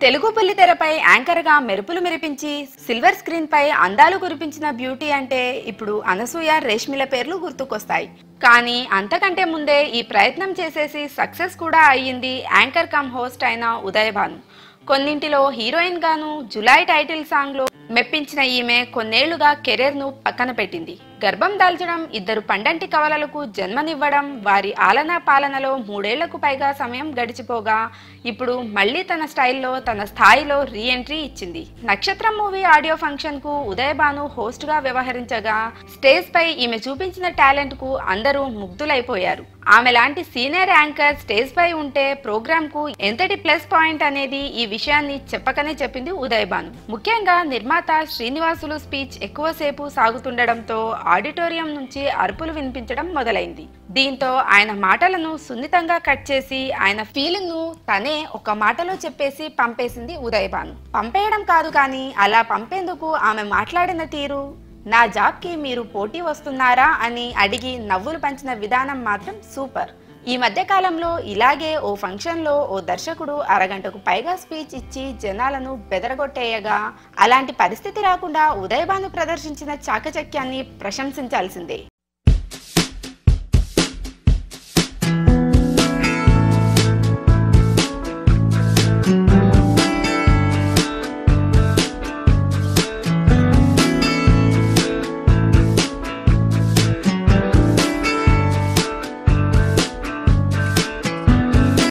Telugu బుల్లితెరపై anchor గా మెరుపులు మెరిపించి silver screen పై అందాలు కురిపించిన బ్యూటీ అంటే ఇప్పుడు అనసూయ రేష్మిల పేర్లు గుర్తుకొస్తాయి. కానీ అంతకంటే ముందే ఈ ప్రయత్నం చేసేసి సక్సెస్ కూడా అయ్యింది యాంకర్ కమ్ హోస్ట్ అయిన ఉదయ్ భాను. కొన్నింటిలో హీరోయిన్ గాను జులై టైటిల్ సాంగ్ లో మెప్పించిన ఈమె కొన్నేళ్లుగా కెరీర్ ను పక్కన పెట్టింది. గర్భం దాల్చడం, ఇద్దరు పండంటి కవలలకు జన్మనివ్వడం, వారి ఆలనా పాలనలో 3 ఏళ్లకు పైగా సమయం గడిచిపోగా ఇప్పుడు మళ్లీ తన స్టైల్లో తన స్థాయిలో రీ ఎంట్రీ ఇచ్చింది. నక్షత్రం మూవీ ఆడియో ఫంక్షన్ కు ఉదయ్ భాను హోస్ట్ గా వ్యవహరించగా స్టేజ్ పై ఈమె చూపించిన టాలెంట్ కు అందరూ ముగ్ధులైపోయారు. ఆమె లాంటి సీనియర్ యాంకర్ స్టేజ్ పై ఉంటే ప్రోగ్రామ్ కు ఎంతటి ప్లస్ పాయింట్ అనేది ఈ విషయాన్ని చెప్పకనే చెప్పింది ఉదయ్ భాను. ముఖ్యంగా నిర్మాత శ్రీనివాసులు స్పీచ్ ఎక్కువసేపు సాగుతుండడంతో ఆడిటోరియం నుంచి అరుపులు వినిపించడం మొదలైంది. దీంతో ఆయన మాటలను సున్నితంగా కట్ చేసి ఆయన ఫీలింగ్ ను తనే ఒక మాటలో చెప్పేసి పంపేసింది ఉదయ్ భాను. పంపేయడం కాదు కానీ అలా పంపేందుకు ఆమె మాట్లాడిన తీరు, నా జాబ్ కి మీరు పోటీ వస్తున్నారా అని అడిగి నవ్వులు పంచిన విధానం మాత్రం సూపర్. ఈ మధ్య కాలంలో ఇలాగే ఓ ఫంక్షన్ లో ఓ దర్శకుడు అరగంటకు పైగా స్పీచ్ ఇచ్చి జనాలను బెదరగొట్టేయగా అలాంటి పరిస్థితి రాకుండా ఉదయ్ భాను ప్రదర్శించిన చాకచక్యాన్ని ప్రశంసించాల్సిందే.